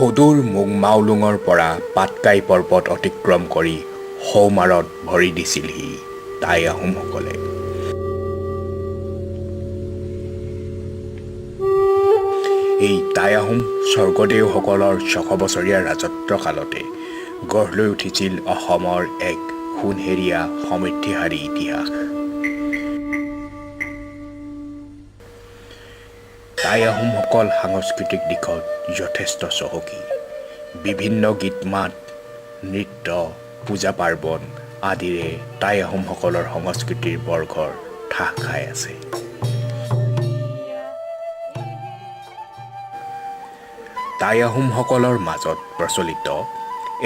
সুদূৰ মোংমাওলুঙৰ পৰা পাটকাই পৰ্বত অতিক্ৰম কৰি সৌমাৰত ভৰি দিছিলহি টাই আহোমসকলে। এই টাই আহোম স্বৰ্গদেউসকলৰ 600 বছৰীয়া ৰাজত্ব কালতে গঢ় লৈ উঠিছিল অসমৰ এক সোণহেৰীয়া সমৃদ্ধিশালী ইতিহাস। টাই আহোমসকল সাংস্কৃতিক দিশত যথেষ্ট চহকী। বিভিন্ন গীত মাত, নৃত্য, পূজা পাৰ্বণ আদিৰে টাই আহোমসকলৰ সংস্কৃতিৰ বৰঘৰ ঠাহ খাই আছে। টাই আহোমসকলৰ মাজত প্ৰচলিত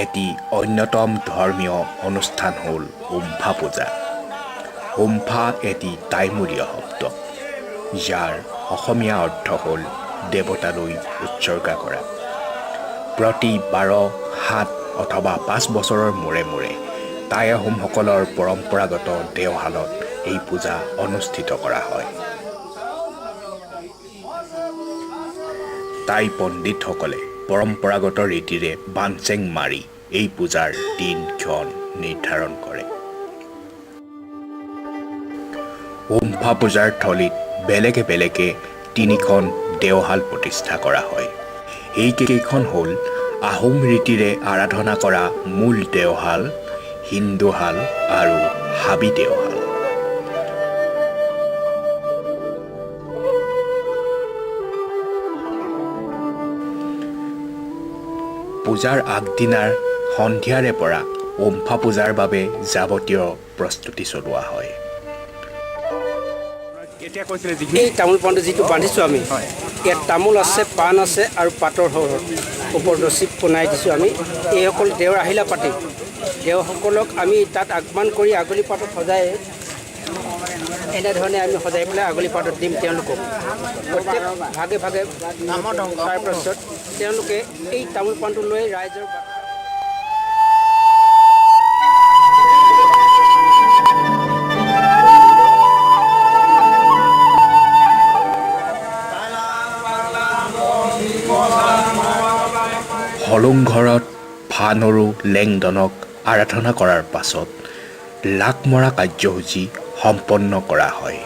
এটি অন্যতম ধৰ্মীয় অনুষ্ঠান হ'ল উমফা পূজা। উমফা এটি টাইমূলীয় শব্দ, যাৰ অসমীয়া অৰ্থ হ'ল দেৱতালৈ উৎসৰ্গা কৰা। প্ৰতি 12, 7 অথবা 5 বছৰৰ মূৰে মূৰে টাই আহোমসকলৰ পৰম্পৰাগত দেওশালত এই পূজা অনুষ্ঠিত কৰা হয়। টাই পণ্ডিতসকলে পৰম্পৰাগত ৰীতিৰে বানচেং মাৰি এই পূজাৰ দিন ক্ষণ নিৰ্ধাৰণ কৰে। উমফা পূজাৰ থলীত বেলেগে বেলেগে 3খন দেওশাল প্ৰতিষ্ঠা কৰা হয়। এইকেইখন হ'ল আহোম ৰীতিৰে আৰাধনা কৰা মূল দেওশাল, হিন্দুশাল আৰু হাবি দেওশাল। পূজাৰ আগদিনাৰ সন্ধিয়াৰে পৰা উমফা পূজাৰ বাবে যাৱতীয় প্ৰস্তুতি চলোৱা হয়। এই তামোল পাণটো যিটো বান্ধিছোঁ আমি, ইয়াত তামোল আছে, পাণ আছে আৰু পাতৰ ওপৰত ৰছী পোনাই দিছোঁ আমি। এইসকল দেওৰ আহিলা পাতি দেওসকলক আমি তাত আগমন কৰি আগলি পাতত সজাই এনেধৰণে আমি সজাই পেলাই আগলি পাতত দিম তেওঁলোকক। প্ৰত্যেক ভাগে ভাগে তাৰপাছত তেওঁলোকে এই তামোল পাণটো লৈ ৰাইজৰ হলুংঘৰত ফানৰু লেংডনক আৰাধনা কৰাৰ পাছত লাক মৰা কাৰ্যসূচী সম্পন্ন কৰা হয়।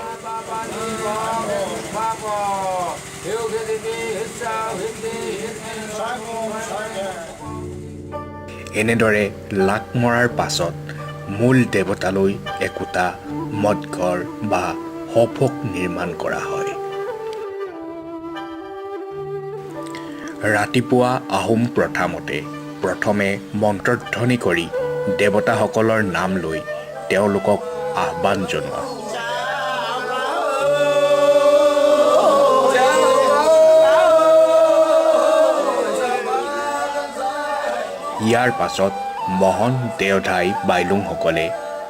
এনেদৰে লাক মৰাৰ পাছত মূল দেৱতালৈ একোটা মদঘৰ বা সফক নিৰ্মাণ কৰা হয়। ৰাতিপুৱা আহোম প্ৰথা মতে প্ৰথমে মন্ত্ৰধ্বনি কৰি দেৱতাসকলৰ নাম লৈ তেওঁলোকক আহ্বান জনোৱা। ইয়াৰ পাছত মহন দেওধাই বাইলুংসকলে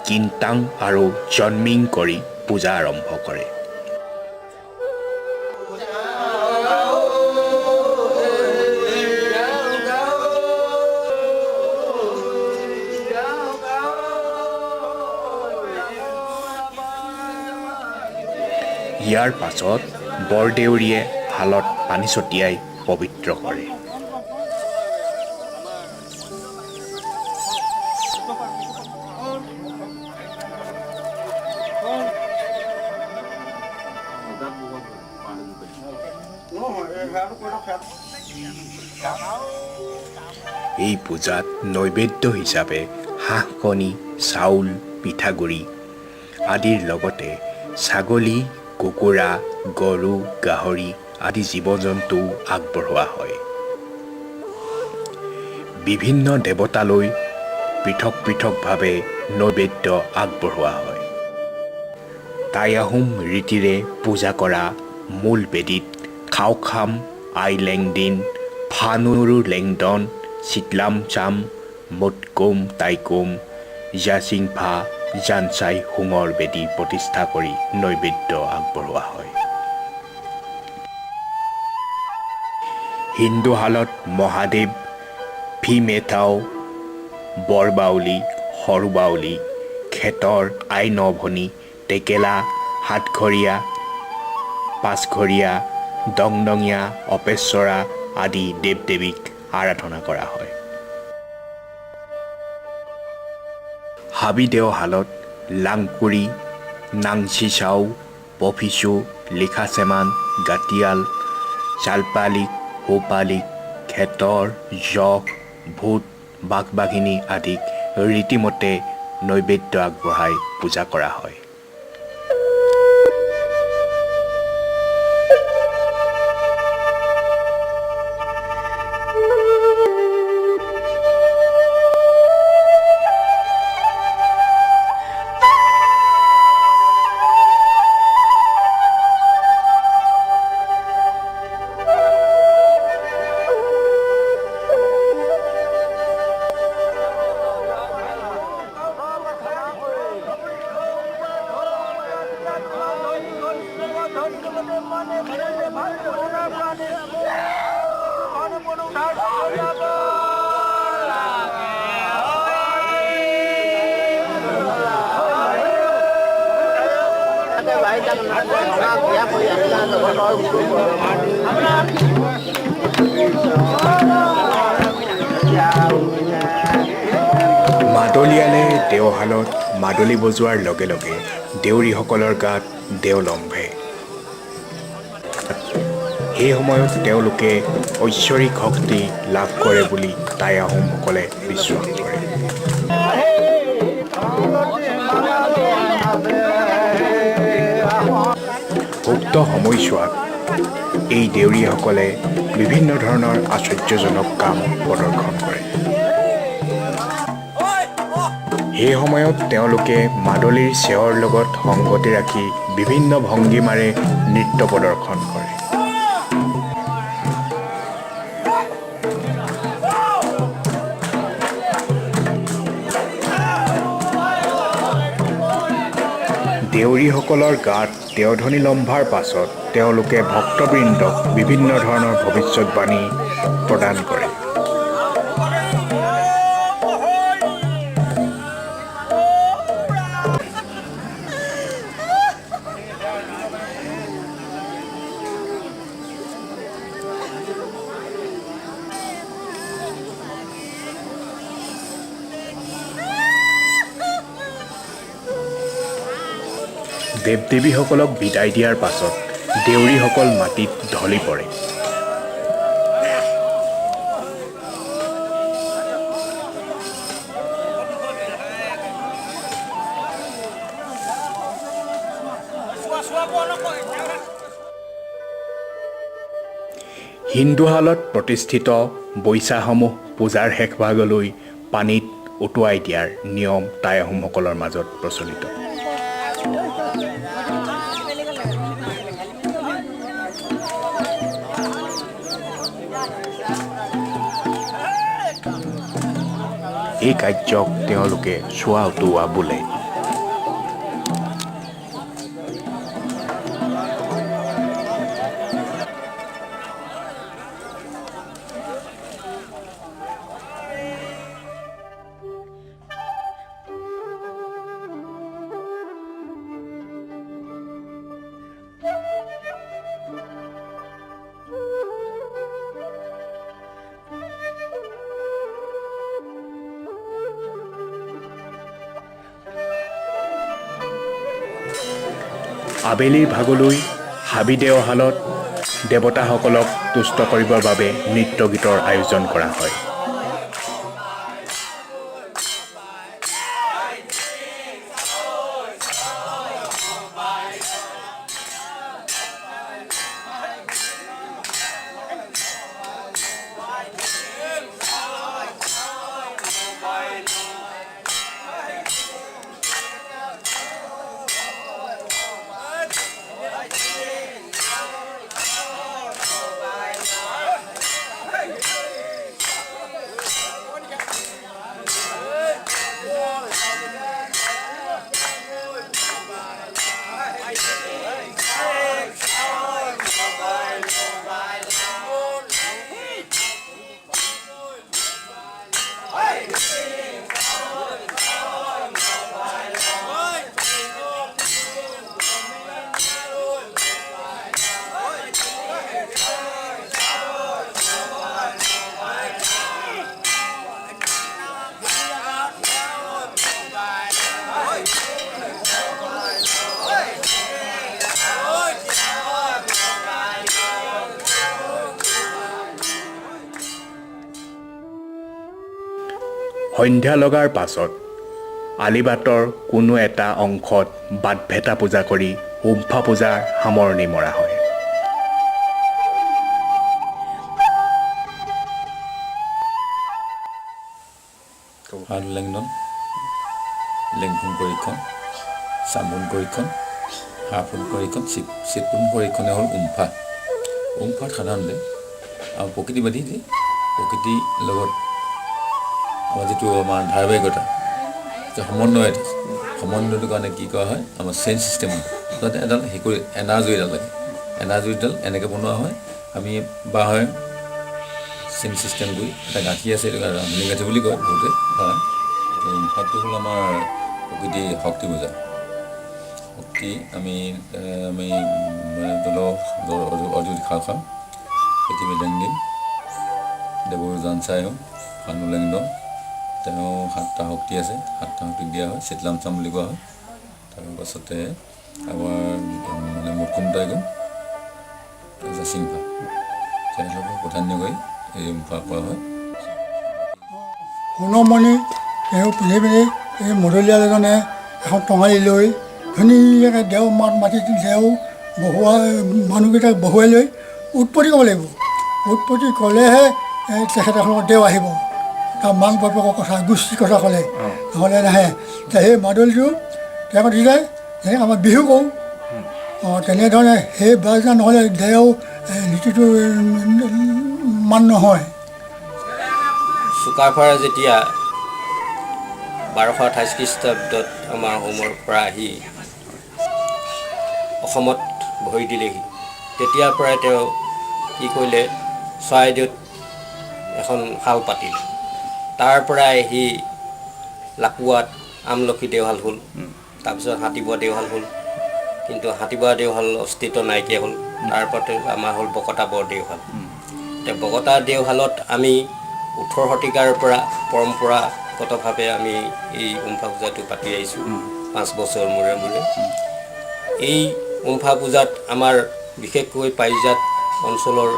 কিনতাং আৰু জন্মিং কৰি পূজা আৰম্ভ কৰে। ইয়াৰ পাছত বৰদেউৰীয়ে হালত পানী ছটিয়াই পবিত্ৰ কৰে। এই পূজাত নৈবেদ্য হিচাপে হাঁহ কণী, চাউল, পিঠাগুড়ি আদিৰ লগতে ছাগলী, কুকুৰা, গৰু, গাহৰি আদি জীৱ-জন্তু আগবঢ়োৱা হয়। বিভিন্ন দেৱতালৈ পৃথক পৃথকভাৱে নৈবেদ্য আগবঢ়োৱা হয়। টাই আহোম ৰীতিৰে পূজা কৰা মূল বেদীত খাওখাম, আই লেংদিন, ফানুৰু লেংডন, চিতলামচাম, মুটকুম টাইকুম, জাচিংফা, জানচাই হুঙৰ বেদী প্ৰতিষ্ঠা কৰি নৈবেদ্য আগবঢ়োৱা হয়। হিন্দুশালত মহাদেৱ, ফিমেথাও, বৰবাউলী, সৰুবাউলী, খেতৰ, আইনভনী, টেকেলা, সাতঘৰীয়া, পাঁচঘৰীয়া, দংদঙীয়া, অপেশ্বৰা আদি দেৱ দেৱীক আৰাধনা কৰা হয়। হাবি দেওশালত লাংকুৰি, নাংচিচাও, পফিচু, লিখাচেমান, গাতিয়াল, চালপালিক, হোপালিক, খেতৰ, যখ, ভূত, বাঘবাঘিনী আদিক ৰীতিমতে নৈবেদ্য আগবঢ়াই পূজা কৰা হয়। মাদলিয়ালে দেওশালত মাদলি বজোৱাৰ লগে লগে দেউৰীসকলৰ গাত দেও লম্ভে। সেই সময়ত তেওঁলোকে ঐশ্বৰিক শক্তি লাভ কৰে বুলি টাই আহোমসকলে বিশ্বাস কৰে। উক্ত সময়ছোৱাত এই দেউৰীসকলে বিভিন্ন ধৰণৰ আশ্চৰ্যজনক কাম প্ৰদৰ্শন কৰে। সেই সময়ত তেওঁলোকে মাদলিৰ চেৱৰ লগত সংগতি ৰাখি বিভিন্ন ভংগীমাৰে নৃত্য প্ৰদৰ্শন কৰে। দেউৰীসকলৰ গাত দেওধনী লম্ভাৰ পাছত তেওঁলোকে ভক্তবৃন্দক বিভিন্ন ধৰণৰ ভৱিষ্যতবাণী প্ৰদান কৰে। দেৱ দেৱীসকলক বিদায় দিয়াৰ পাছত দেউৰীসকল মাটিত ঢলি পৰে। হিন্দুহালত প্ৰতিষ্ঠিত বৈচাসমূহ পূজাৰ শেষভাগলৈ পানীত উটুৱাই দিয়াৰ নিয়ম টাই আহোমসকলৰ মাজত প্ৰচলিত। এই কাৰ্যক তেওঁলোকে চোৱা উটুওৱা বোলে। আবেলিৰ ভাগলৈ হাবি দেওশালত দেৱতাসকলক তুষ্ট কৰিবৰ বাবে নৃত্য গীতৰ আয়োজন কৰা হয়। সন্ধ্যা লগাৰ পাছত আলিবাটৰ কোনো এটা অংশত বাট ভেটা পূজা কৰি উমফা পূজাৰ সামৰণি মৰা হয়। হাল লেংডন লেংফুন পৰীক্ষণ চামুন পৰীক্ষণ হাফুন পৰীক্ষণ চিটপুন পৰীক্ষণে হ'ল উমফা। উমফাত সাধাৰণতে আমাৰ প্ৰকৃতিবাদী যে প্ৰকৃতিৰ লগত আমাৰ যিটো আমাৰ ধাৰাবাহিকতা সমন্বয়টোৰ কাৰণে কি কৰা হয় আমাৰ চেইন ছিষ্টেম তাতে এডাল হেৰি কৰি এনাজৰি এডাল লাগে এনাজৰিডাল এনেকৈ বনোৱা হয় আমি বাঁহৰ চেইন ছিষ্টেম কৰি এটা গাঁঠি আছে এইটো ৰান্ধনি গাঁঠি বুলি কয় বহুতে হয়। উমফাটো হ'ল আমাৰ প্ৰকৃতিৰ শক্তি পূজা শক্তি আমি অযোধি খাওঁ পৃথিৱী লেংডিং দেৱৰ জানচাই ফানু লেংডন তেওঁ 7টা শক্তি আছে 7টা শক্তিক দিয়া হয় চিতলামচাম বুলি কোৱা হয়। তাৰপাছতে আমাৰ মুকুম টাইগন জাচিংফা তেওঁলোকক প্ৰাধান্য কৰি এই উমফা কৰা হয়। সোণমণি তেওঁ পিন্ধি পিনি এই মধুলিয়াল এজনে এখন টঙালি লৈ ধুনীয়াকৈ দেও মাতি দেও বহুৱাই মানুহকেইটাক বহুৱাই লৈ উৎপত্তি ক'ব লাগিব। উৎপত্তি ক'লেহে তেখেতসকলৰ দেও আহিব। তাৰ মাক বাপেকৰ কথা গোষ্ঠীৰ কথা ক'লে নহ'লে নাহে। সেই মাদলিটো তেওঁ দি যায় যেনেকৈ আমাৰ বিহু কওঁ তেনেধৰণে সেই বাজনা নহ'লে দেও নীতিটো মান নহয়। চুকাফাৰ যেতিয়া 1228 খ্ৰীষ্টাব্দত আমাৰ অসমৰ পৰা আহি অসমত ভৰি দিলেহি তেতিয়াৰ পৰাই তেওঁ কি কৰিলে চৰাইদেউত এখন শাল পাতিল। তাৰ পৰাই আহি লাকুৱাত আমলখি দেওশাল হ'ল তাৰপিছত হাতীবোৱা দেওশাল হ'ল কিন্তু হাতীবোৱা দেওশাল অস্তিত্ব নাইকিয়া হ'ল। তাৰপৰা আমাৰ হ'ল বকতা বৰ দেওশাল। এতিয়া বকতা দেওশালত আমি 18 শতিকাৰ পৰা পৰম্পৰাগতভাৱে আমি এই উমফা পূজাটো পাতি আহিছোঁ 5 বছৰ মূৰে মূৰে। এই উমফা পূজাত আমাৰ বিশেষকৈ পাৰিজাত অঞ্চলৰ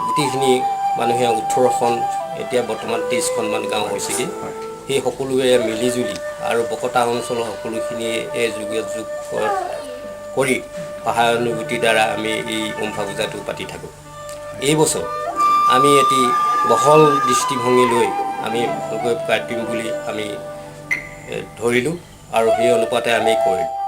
গোটেইখিনি মানুহে 18খন এতিয়া বৰ্তমান 30খনমান গাঁও হৈছেগৈ। সেই সকলোৱে মিলিজুলি আৰু বকতা অঞ্চলৰ সকলোখিনিয়ে যোগাযোগ কৰি সহানুভূতিৰ দ্বাৰা আমি এই উমফা পূজাটো পাতি থাকোঁ। এই বছৰ আমি এটি বহল দৃষ্টিভংগী লৈ আমি ভালকৈ পাতিম বুলি আমি ধৰিলোঁ আৰু সেই অনুপাতে আমি কৰিলোঁ।